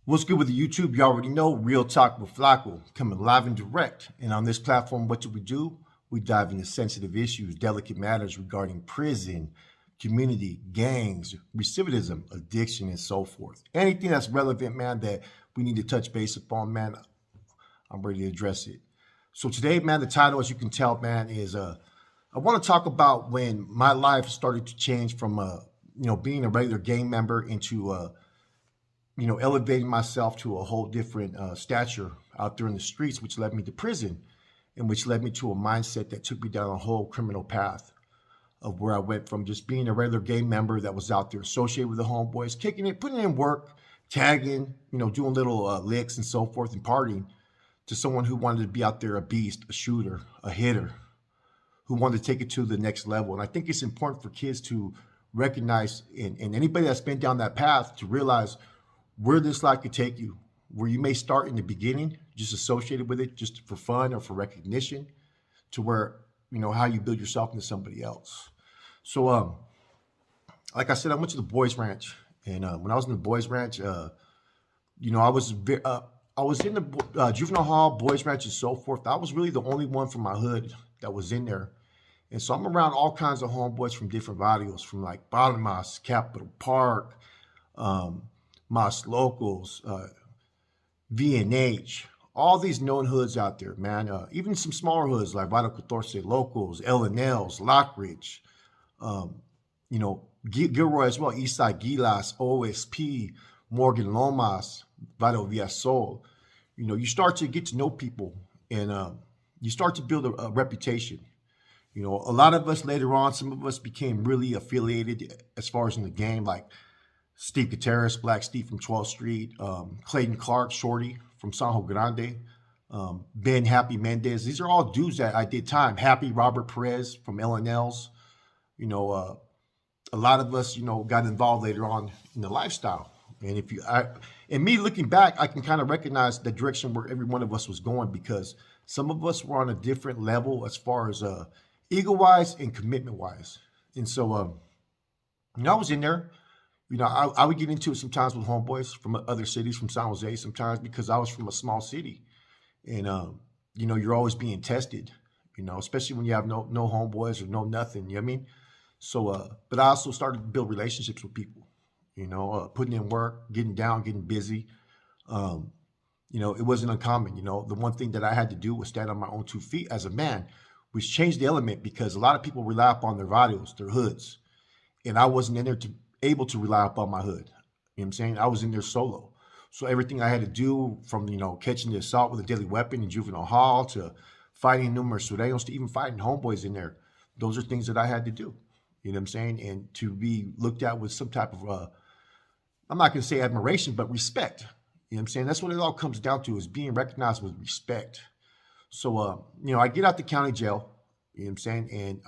What's good with the YouTube? You already know, Real Talk with Flacco, coming live and direct. And on this platform, what do? We dive into sensitive issues, delicate matters regarding prison, community, gangs, recidivism, addiction, and so forth. Anything that's relevant, man, that we need to touch base upon, man, I'm ready to address it. So today, man, the title, as you can tell, man, is I want to talk about when my life started to change from being a regular gang member into elevating myself to a whole different stature out there in the streets, which led me to prison and which led me to a mindset that took me down a whole criminal path of where I went from just being a regular gang member that was out there associated with the homeboys, kicking it, putting in work, tagging, doing little licks and so forth and partying, to someone who wanted to be out there a beast, a shooter, a hitter, who wanted to take it to the next level. And I think it's important for kids to recognize, and anybody that's been down that path, to realize where this life could take you, where you may start in the beginning, just associated with it, just for fun or for recognition, to where, how you build yourself into somebody else. So, like I said, I went to the boys ranch, and when I was in the boys ranch, I was in the juvenile hall, boys ranch, and so forth. I was really the only one from my hood that was in there. And so I'm around all kinds of homeboys from different barrios, from like Balmas, Capitol Park, Mas Locals, VNH, all these known hoods out there, man. Even some smaller hoods like Vital Catorce Locals, L&L's, Lockridge, Gilroy as well, Eastside Gilas, OSP, Morgan Lomas, Vital Villasol. You start to get to know people, and you start to build a reputation. A lot of us later on, some of us became really affiliated as far as in the game, like Steve Gutierrez, Black Steve from 12th Street, Clayton Clark, Shorty from San Grande, Ben Happy Mendez. These are all dudes that I did time. Happy Robert Perez from L&L's. A lot of us, got involved later on in the lifestyle. And me looking back, I can kind of recognize the direction where every one of us was going, because some of us were on a different level as far as ego-wise and commitment-wise. And so, I was in there. I would get into it sometimes with homeboys from other cities, from San Jose sometimes, because I was from a small city. And, you're always being tested, especially when you have no homeboys or no nothing, you know what I mean? So, but I also started to build relationships with people, putting in work, getting down, getting busy. It wasn't uncommon. The one thing that I had to do was stand on my own 2 feet as a man, which changed the element, because a lot of people rely upon their barrios, their hoods. And I wasn't in there able to rely upon my hood. You know what I'm saying? I was in there solo. So everything I had to do, from, catching the assault with a deadly weapon in juvenile hall, to fighting numerous sureños, to even fighting homeboys in there, those are things that I had to do. You know what I'm saying? And to be looked at with some type of, I'm not going to say admiration, but respect. You know what I'm saying? That's what it all comes down to, is being recognized with respect. So, I get out the county jail, you know what I'm saying? And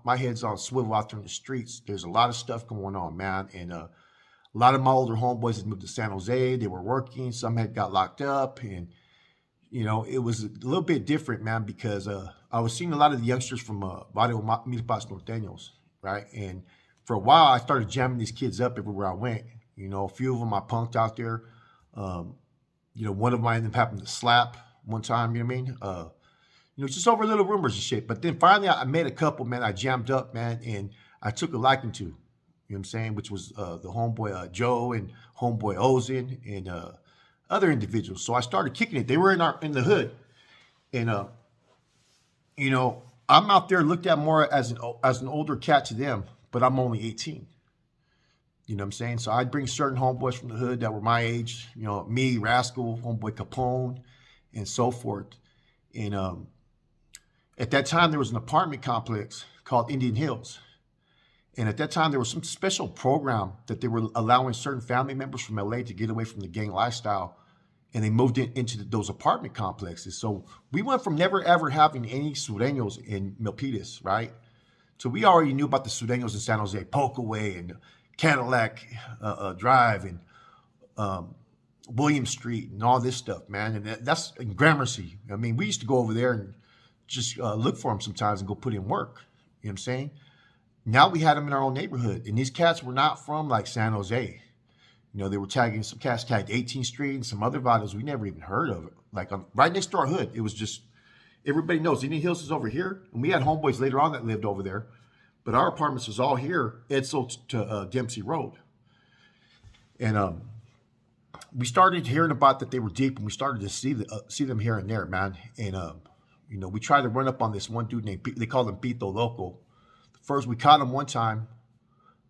my head's on swivel out there in the streets. There's a lot of stuff going on, man. And a lot of my older homeboys had moved to San Jose. They were working. Some had got locked up. And, it was a little bit different, man, because I was seeing a lot of the youngsters from Barrio Milpas Norteños, right? And for a while, I started jamming these kids up everywhere I went. A few of them I punked out there. One of them I ended up having to slap one time, you know what I mean? Just over little rumors and shit. But then finally I made a couple, man, I jammed up, man, and I took a liking to, you know what I'm saying, which was the homeboy Joe and homeboy Ozen and other individuals. So I started kicking it. They were in the hood. And, I'm out there looked at more as an older cat to them, but I'm only 18. You know what I'm saying? So I'd bring certain homeboys from the hood that were my age, me, Rascal, homeboy Capone, and so forth. And at that time, there was an apartment complex called Indian Hills. And at that time, there was some special program that they were allowing certain family members from LA to get away from the gang lifestyle. And they moved into those apartment complexes. So we went from never, ever having any sureños in Milpitas, right? So we already knew about the sureños in San Jose, Polkaway and Cadillac Drive and William Street and all this stuff, man. And that's in Gramercy. I mean, we used to go over there and just look for them sometimes and go put in work. You know what I'm saying? Now we had them in our own neighborhood. And these cats were not from like San Jose. You know, they were tagging some cats tagged 18th Street and some other vitals we never even heard of. Like right next to our hood, it was just everybody knows Indian Hills is over here, and we had homeboys later on that lived over there, but our apartments was all here, Edsel to Dempsey Road, and we started hearing about that they were deep, and we started to see them here and there, man. And you know, we tried to run up on this one dude named they called him Pito Loco. First, we caught him one time,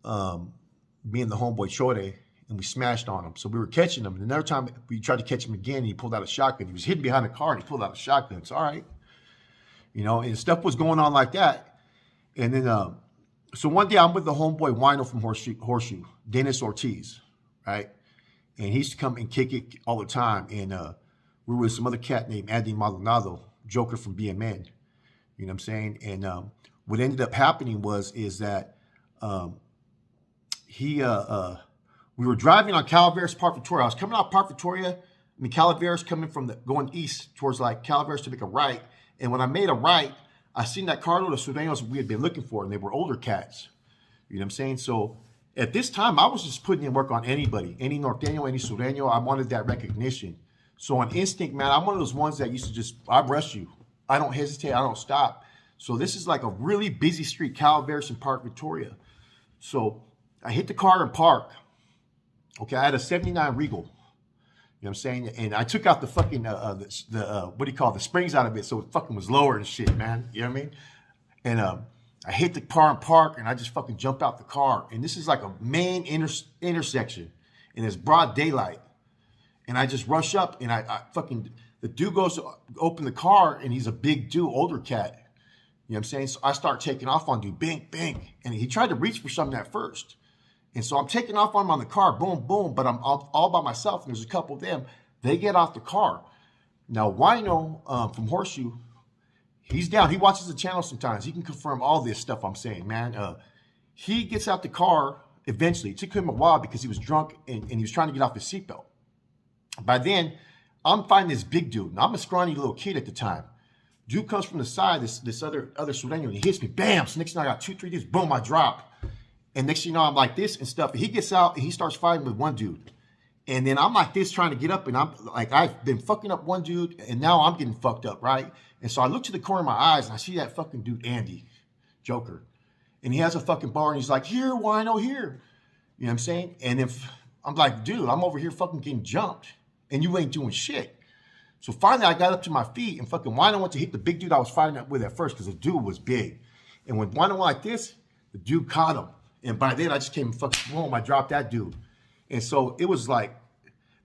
me and the homeboy Chore, and we smashed on him. So we were catching him. And another time we tried to catch him again, and he pulled out a shotgun. He was hidden behind a car, and he pulled out a shotgun. It's all right. You know, and stuff was going on like that. And then, so one day I'm with the homeboy Wino from Horseshoe, Dennis Ortiz, right? And he used to come and kick it all the time. And we were with some other cat named Andy Maldonado, Joker from BMN. You know what I'm saying? And what ended up happening is that we were driving on Calaveras, Park Victoria. I was coming out Park Victoria. I mean, Calaveras coming from going east towards like Calaveras to make a right. And when I made a right, I seen that carload of Sureños we had been looking for, and they were older cats. You know what I'm saying? So at this time, I was just putting in work on anybody, any Norteño, any Sureño. I wanted that recognition. So on instinct, man, I'm one of those ones that used to just, I rush you. I don't hesitate. I don't stop. So this is like a really busy street, Calaveras and Park Victoria. So I hit the car and park. Okay, I had a 79 Regal. You know what I'm saying? And I took out the fucking, what do you call it, the springs out of it, so it fucking was lower and shit, man. You know what I mean? And I hit the car and park, and I just fucking jumped out the car. And this is like a main intersection, and it's broad daylight. And I just rush up, and I fucking, the dude goes to open the car, and he's a big dude, older cat. You know what I'm saying? So I start taking off on dude, bang, bang. And he tried to reach for something at first. And so I'm taking off on him on the car, boom, boom, but I'm all by myself, and there's a couple of them. They get off the car. Now, Wino from Horseshoe, he's down. He watches the channel sometimes. He can confirm all this stuff I'm saying, man. He gets out the car eventually. It took him a while because he was drunk, and he was trying to get off his seatbelt. By then, I'm finding this big dude. Now, I'm a scrawny little kid at the time. Dude comes from the side, this other Sureño, and he hits me, bam. So next thing I got 2, 3 dudes, boom, I drop. And next thing you know, I'm like this and stuff. And he gets out and he starts fighting with one dude. And then I'm like this trying to get up. And I'm like, I've been fucking up one dude. And now I'm getting fucked up, right? And so I look to the corner of my eyes and I see that fucking dude, Andy, Joker. And he has a fucking bar and he's like, here, Wino, here. You know what I'm saying? And if I'm like, dude, I'm over here fucking getting jumped. And you ain't doing shit. So finally I got up to my feet and fucking Wino went to hit the big dude I was fighting up with at first because the dude was big. And when Wino went like this, the dude caught him. And by then, I just came and fucking boom, I dropped that dude. And so it was like,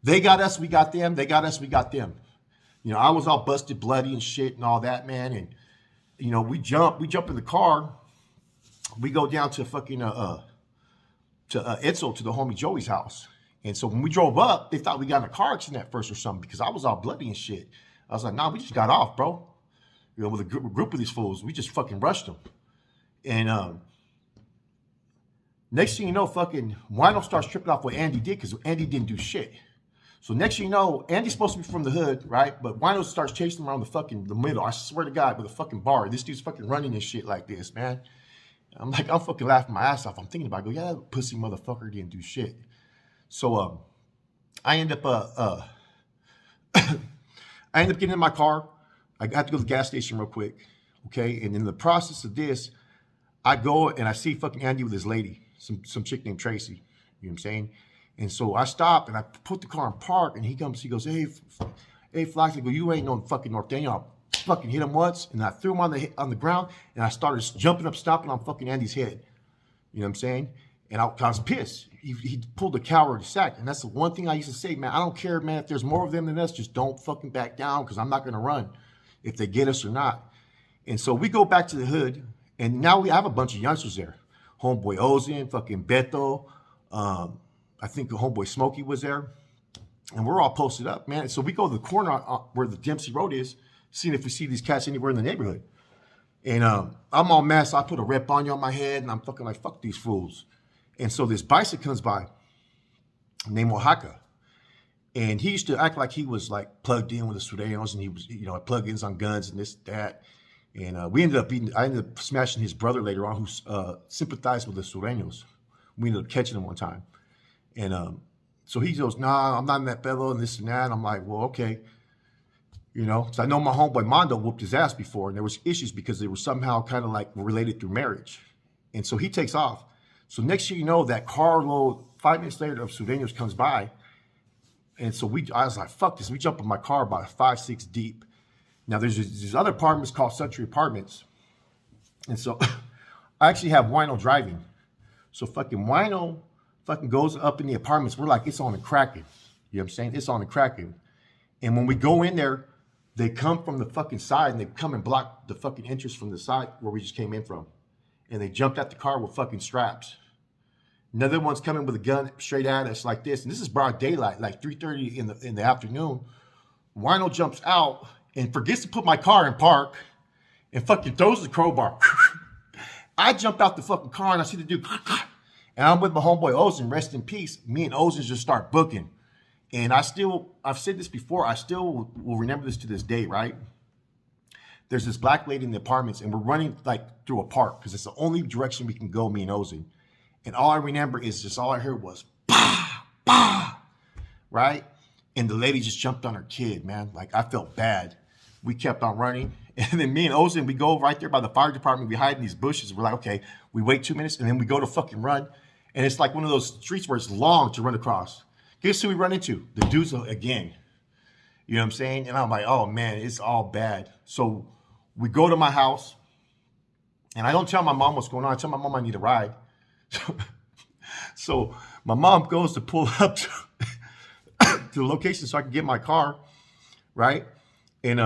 they got us, we got them. They got us, we got them. You know, I was all busted, bloody and shit and all that, man. And, you know, we jump in the car. We go down to fucking, to Edsel, to the homie Joey's house. And so when we drove up, they thought we got in a car accident at first or something because I was all bloody and shit. I was like, nah, we just got off, bro. You know, with a group of these fools. We just fucking rushed them. And, next thing you know, fucking Wino starts tripping off what Andy did because Andy didn't do shit. So next thing you know, Andy's supposed to be from the hood, right? But Wino starts chasing him around the middle. I swear to God, with a fucking bar. This dude's fucking running and shit like this, man. I'm like, I'm fucking laughing my ass off. I'm thinking about it. I go, yeah, that pussy motherfucker didn't do shit. So I end up getting in my car. I got to go to the gas station real quick, okay? And in the process of this, I go and I see fucking Andy with his lady. Some chick named Tracy, you know what I'm saying? And so I stop and I put the car in park and he goes, hey, Flax, I go, you ain't no fucking Norteño. I fucking hit him once and I threw him on the ground and I started jumping up, stomping on fucking Andy's head. You know what I'm saying? And I was pissed. He pulled a coward sack. And that's the one thing I used to say, man, I don't care, man, if there's more of them than us, just don't fucking back down because I'm not going to run if they get us or not. And so we go back to the hood and now we have a bunch of youngsters there. Homeboy Ozin, fucking Beto, I think the homeboy Smokey was there. And we're all posted up, man. So we go to the corner where the Dempsey Road is, seeing if we see these cats anywhere in the neighborhood. And I'm all mad, so I put a red bonnet on my head, and I'm fucking like, fuck these fools. And so this bicycle comes by, named Oaxaca. And he used to act like he was like plugged in with the Sureños, and he was, you know, plug-ins on guns and this, that. And I ended up smashing his brother later on who sympathized with the Sureños. We ended up catching him one time. And So he goes, nah, I'm not in that fellow and this and that. And I'm like, well, okay. You know, so I know my homeboy Mondo whooped his ass before, and there was issues because they were somehow kind of like related through marriage. And so he takes off. So next year, you know, that carload, 5 minutes later, of Sureños comes by. And so I was like, fuck this. We jump in my car about 5, 6 deep. Now there's these other apartments called Century Apartments. And so I actually have Wino driving. So fucking Wino fucking goes up in the apartments. We're like, it's on the cracking. You know what I'm saying? It's on the cracking. And when we go in there, they come from the fucking side and they come and block the fucking entrance from the side where we just came in from. And they jumped out the car with fucking straps. Another one's coming with a gun straight at us like this. And this is broad daylight, like 3:30 in the afternoon. Wino jumps out and forgets to put my car in park and fucking throws the crowbar. I jump out the fucking car and I see the dude. And I'm with my homeboy Ozen, rest in peace. Me and Ozen just start booking. And I've said this before, I still will remember this to this day, right? There's this black lady in the apartments and we're running like through a park because it's the only direction we can go, me and Ozen. And all I remember is just all I heard was, bah, bah, right? And the lady just jumped on her kid, man. Like I felt bad. We kept on running. And then me and Ozen, we go right there by the fire department. We hide in these bushes. We're like, okay, we wait 2 minutes and then we go to fucking run. And it's like one of those streets where it's long to run across. Guess who we run into? The dudes again. You know what I'm saying? And I'm like, oh man, it's all bad. So we go to my house and I don't tell my mom what's going on. I tell my mom I need a ride. So my mom goes to pull up to the location so I can get my car, right? And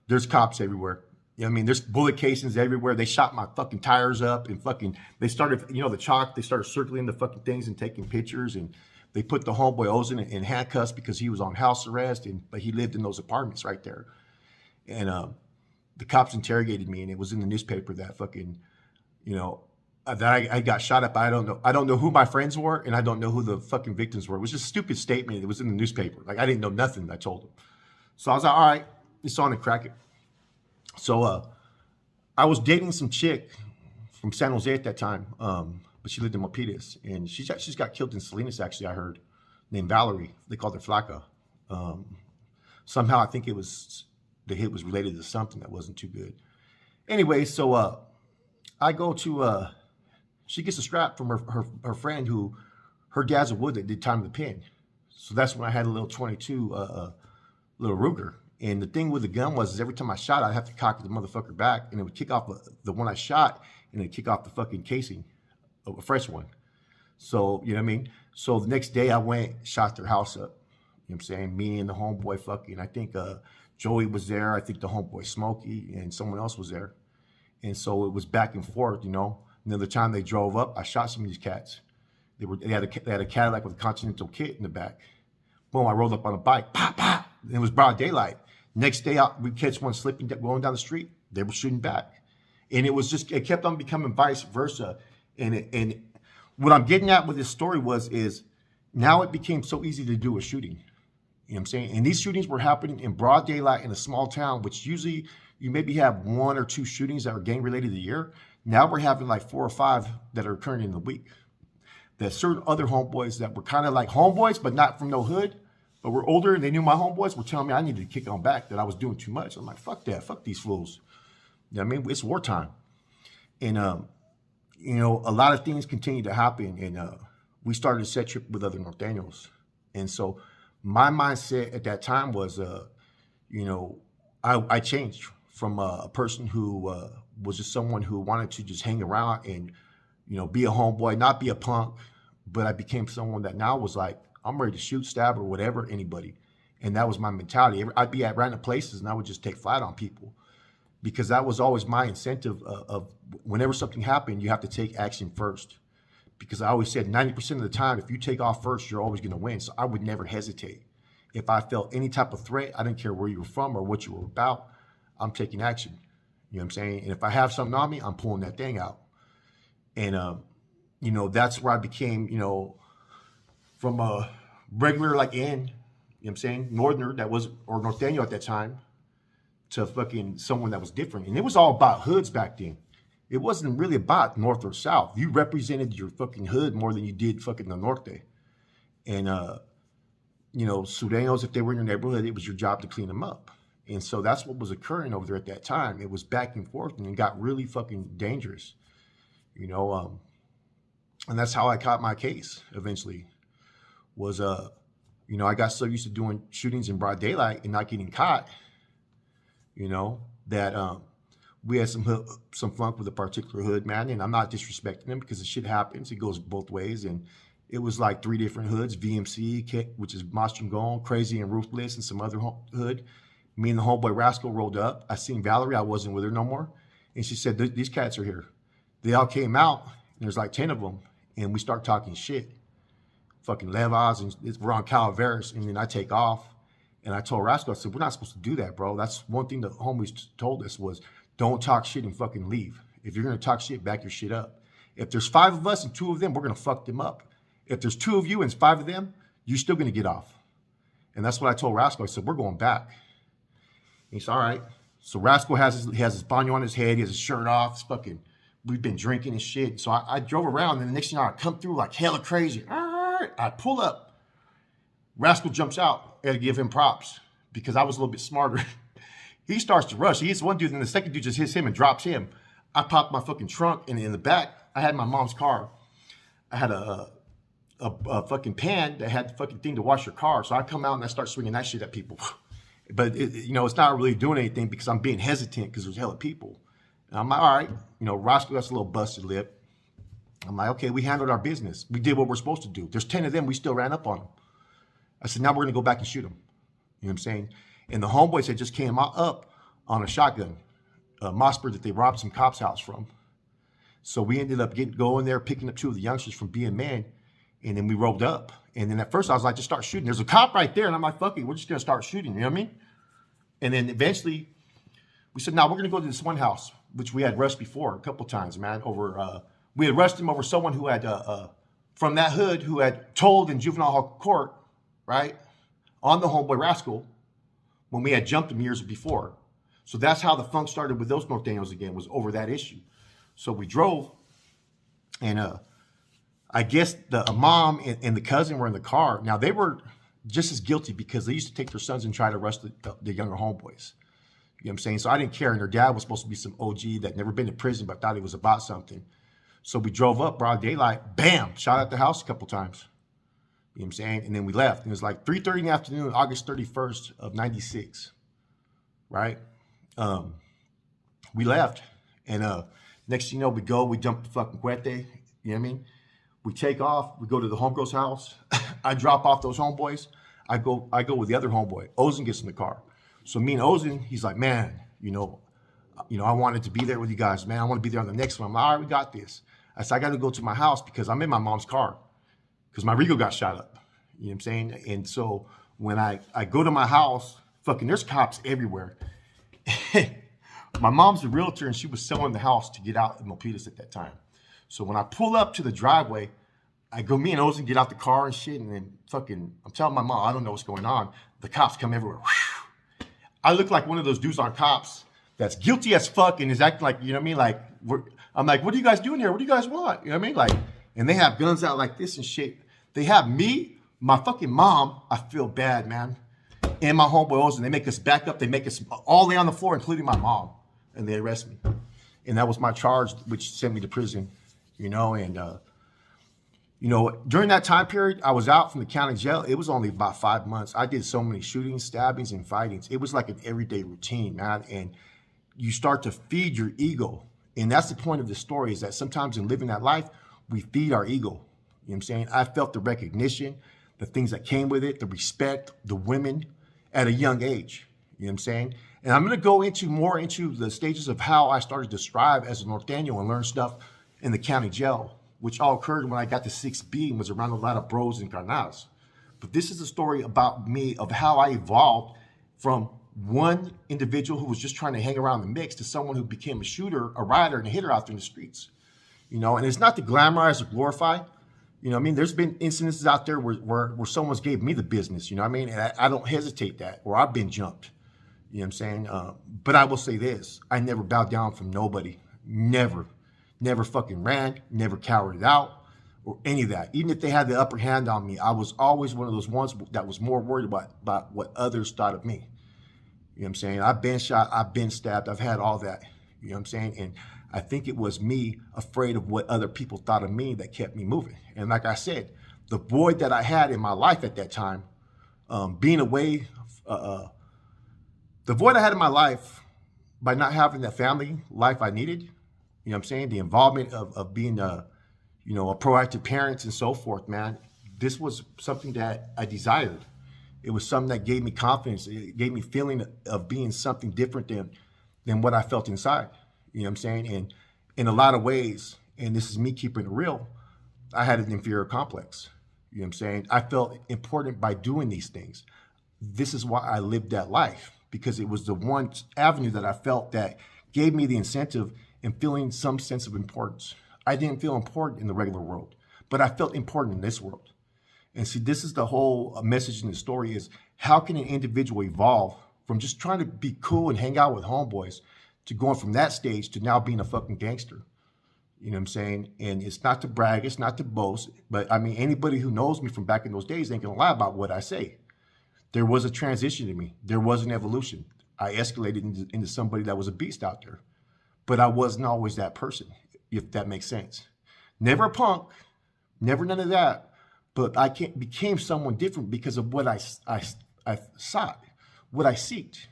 there's cops everywhere. You know what I mean? There's bullet casings everywhere. They shot my fucking tires up and they started, you know, the chalk, they started circling the fucking things and taking pictures, and they put the homeboy Ozen in handcuffs because he was on house arrest, but he lived in those apartments right there. And the cops interrogated me, and it was in the newspaper that fucking, you know, that I got shot up. I don't know who my friends were, and I don't know who the fucking victims were. It was just a stupid statement. It was in the newspaper. Like I didn't know nothing. I told them. So I was like, all right, it's on the crack it. So I was dating some chick from San Jose at that time. But she lived in Milpitas, and she's got killed in Salinas, actually, I heard, named Valerie. They called her Flaca. Somehow I think the hit was related to something that wasn't too good. Anyway, so I go to, she gets a strap from her friend who, her dad's a wood that did time of the pin. So that's when I had a little 22, little Ruger. And the thing with the gun was, is every time I shot, I'd have to cock the motherfucker back, and it would kick off the one I shot, and it'd kick off the fucking casing. A fresh one. So, you know what I mean? So the next day I went, shot their house up. You know what I'm saying? Me and the homeboy fucking, I think Joey was there. I think the homeboy Smokey and someone else was there. And so it was back and forth, you know. And then the time they drove up, I shot some of these cats. They had a Cadillac with a Continental kit in the back. Boom, I rolled up on a bike. Pop, pop. And it was broad daylight. Next day we catch one slipping, going down the street. They were shooting back. And it kept on becoming vice versa. And what I'm getting at with this story is now it became so easy to do a shooting. You know what I'm saying? And these shootings were happening in broad daylight in a small town, which usually you maybe have 1 or 2 shootings that are gang related a year. Now we're having like 4 or 5 that are occurring in the week. There's certain other homeboys that were kind of like homeboys, but not from no hood, but were older, and they knew my homeboys were telling me I needed to kick on back, that I was doing too much. I'm like, fuck that. Fuck these fools. You know what I mean? It's wartime. And, you know, a lot of things continue to happen, and we started a set trip with other Norteños. And so my mindset at that time was, you know, I changed from a person who was just someone who wanted to just hang around and, you know, be a homeboy, not be a punk, but I became someone that now was like, I'm ready to shoot, stab, or whatever, anybody. And that was my mentality. I'd be at random places and I would just take flight on people. Because that was always my incentive of whenever something happened, you have to take action first. Because I always said 90% of the time, if you take off first, you're always going to win. So I would never hesitate. If I felt any type of threat, I didn't care where you were from or what you were about, I'm taking action. You know what I'm saying? And if I have something on me, I'm pulling that thing out. And, you know, that's where I became, you know, from a regular like you know what I'm saying, Northerner that was, or Norteño at that time, to fucking someone that was different. And it was all about hoods back then. It wasn't really about North or South. You represented your fucking hood more than you did fucking the Norte. And Sudanos, if they were in your neighborhood, it was your job to clean them up. And so that's what was occurring over there at that time. It was back and forth, and it got really fucking dangerous, and that's how I caught my case eventually. Was I got so used to doing shootings in broad daylight and not getting caught, that we had some funk with a particular hood, man. And I'm not disrespecting them because the shit happens. It goes both ways. And it was like 3 different hoods: VMC, which is Mostyn Gone, Crazy and Ruthless, and some other hood. Me and the homeboy Rascal rolled up. I seen Valerie. I wasn't with her no more. And she said, these cats are here. They all came out, and there's like 10 of them. And we start talking shit. Fucking Levas, and we're on Calaveras. And then I take off. And I told Rascal, I said, we're not supposed to do that, bro. That's one thing the homies told us was, don't talk shit and fucking leave. If you're going to talk shit, back your shit up. If there's 5 of us and 2 of them, we're going to fuck them up. If there's 2 of you and 5 of them, you're still going to get off. And that's what I told Rascal. I said, we're going back. And he said, all right. So Rascal has his baño on his head. He has his shirt off. We've been drinking and shit. So I drove around, and the next thing I come through like hella crazy. I pull up. Rascal jumps out. I had to give him props because I was a little bit smarter. He starts to rush. He hits one dude, and the second dude just hits him and drops him. I popped my fucking trunk, and in the back, I had my mom's car. I had a fucking pan that had the fucking thing to wash your car. So I come out and I start swinging that shit at people. But it's not really doing anything because I'm being hesitant because there's hella people. And I'm like, all right, Roscoe got a little busted lip. I'm like, okay, we handled our business. We did what we're supposed to do. There's 10 of them. We still ran up on them. I said, now we're going to go back and shoot them. You know what I'm saying? And the homeboys had just came up on a shotgun, a Mossberg that they robbed some cops' house from. So we ended up going there, picking up 2 of the youngsters from being men. And then we rolled up. And then at first I was like, just start shooting. There's a cop right there. And I'm like, fuck it, we're just going to start shooting. You know what I mean? And then eventually we said, now we're going to go to this one house, which we had rushed before a couple times, man. We had rushed him over someone who had, from that hood, who had told in juvenile hall court, right, on the homeboy Rascal when we had jumped him years before. So that's how the funk started with those Norteños again, was over that issue. So we drove, and I guess the mom and the cousin were in the car. Now, they were just as guilty because they used to take their sons and try to arrest the younger homeboys. You know what I'm saying? So I didn't care. And their dad was supposed to be some OG that never been to prison but thought he was about something. So we drove up, broad daylight, bam, shot at the house a couple times. You know what I'm saying? And then we left. And it was like 3:30 in the afternoon, August 31st of 96, right? We left. And next thing you know, we jump the fucking Cuete. You know what I mean? We take off. We go to the homegirl's house. I drop off those homeboys. I go with the other homeboy. Ozen gets in the car. So me and Ozen, he's like, man, I wanted to be there with you guys, man. I want to be there on the next one. I'm like, all right, we got this. I said, I got to go to my house because I'm in my mom's car because my Rego got shot up. You know what I'm saying? And so when I go to my house, fucking there's cops everywhere. My mom's a realtor, and she was selling the house to get out in Milpitas at that time. So when I pull up to the driveway, me and Ozen get out the car and shit, and then I'm telling my mom, I don't know what's going on. The cops come everywhere. I look like one of those dudes on Cops that's guilty as fuck and is acting like, you know what I mean? Like, I'm like, what are you guys doing here? What do you guys want? You know what I mean? Like, and they have guns out like this and shit. They have me, my fucking mom. I feel bad, man. And my homeboy Ozen. They make us back up. They make us all lay on the floor, including my mom. And they arrest me. And that was my charge, which sent me to prison, and during that time period, I was out from the county jail. It was only about 5 months. I did so many shootings, stabbings, and fightings. It was like an everyday routine, man. And you start to feed your ego. And that's the point of the story, is that sometimes in living that life, we feed our ego. You know what I'm saying? I felt the recognition, the things that came with it, the respect, the women at a young age. You know what I'm saying? And I'm going to go more into the stages of how I started to strive as a Norteño and learn stuff in the county jail, which all occurred when I got to 6B and was around a lot of bros and carnals. But this is a story about me, of how I evolved from one individual who was just trying to hang around the mix to someone who became a shooter, a rider, and a hitter out there in the streets. And it's not to glamorize or glorify. There's been incidences out there where someone's gave me the business, and I don't hesitate that, or I've been jumped. You know what I'm saying? But I will say this, I never bowed down from nobody. Never fucking ran, never cowered out, or any of that. Even if they had the upper hand on me, I was always one of those ones that was more worried about what others thought of me. You know what I'm saying? I've been shot, I've been stabbed, I've had all that. You know what I'm saying? And I think it was me afraid of what other people thought of me that kept me moving. And like I said, the void that I had in my life at that time, being away, the void I had in my life by not having that family life I needed, you know what I'm saying? The involvement of being a proactive parent and so forth, man. This was something that I desired. It was something that gave me confidence. It gave me feeling of being something different than what I felt inside. You know what I'm saying? And in a lot of ways, and this is me keeping it real, I had an inferior complex. You know what I'm saying? I felt important by doing these things. This is why I lived that life, because it was the one avenue that I felt that gave me the incentive and feeling some sense of importance. I didn't feel important in the regular world, but I felt important in this world. And see, this is the whole message in the story is how can an individual evolve from just trying to be cool and hang out with homeboys to going from that stage to now being a fucking gangster. You know what I'm saying? And it's not to brag, it's not to boast, but I mean, anybody who knows me from back in those days ain't gonna lie about what I say. There was a transition in me. There was an evolution. I escalated into somebody that was a beast out there, but I wasn't always that person, if that makes sense. Never a punk, never none of that, but I became someone different because of what I sought, what I seeked,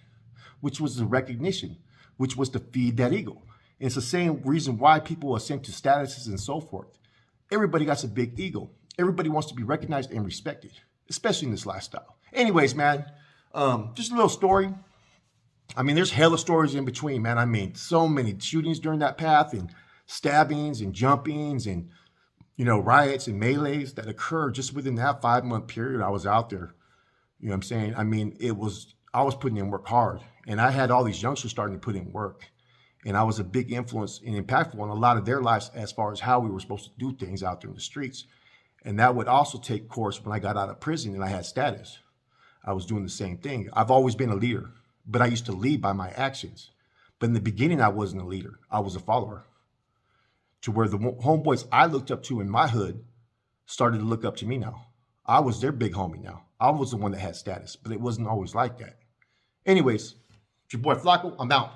which was the recognition, which was to feed that ego. And it's the same reason why people are sent to statuses and so forth. Everybody got a big ego. Everybody wants to be recognized and respected, especially in this lifestyle. Anyways, man, just a little story. I mean, there's hella stories in between, man. I mean, so many shootings during that path and stabbings and jumpings and, riots and melees that occurred just within that 5-month period I was out there. You know what I'm saying? I mean, I was putting in work hard, and I had all these youngsters starting to put in work. And I was a big influence and impactful on a lot of their lives as far as how we were supposed to do things out there in the streets. And that would also take course when I got out of prison and I had status. I was doing the same thing. I've always been a leader, but I used to lead by my actions. But in the beginning, I wasn't a leader. I was a follower. To where the homeboys I looked up to in my hood started to look up to me now. I was their big homie now. I was the one that had status, but it wasn't always like that. Anyways, it's your boy Flacco. I'm out.